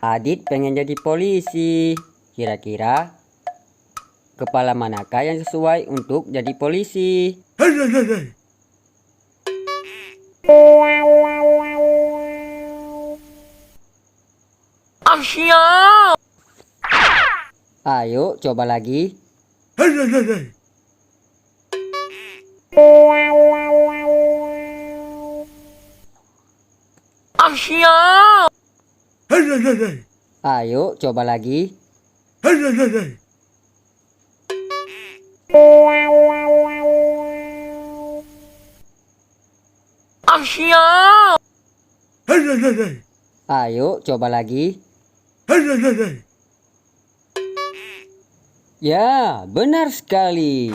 Adit pengen jadi polisi. Kira-kira kepala manakah yang sesuai untuk jadi polisi? Ayo coba lagi. Ayo coba lagi. Ayo coba lagi. Ya, benar sekali.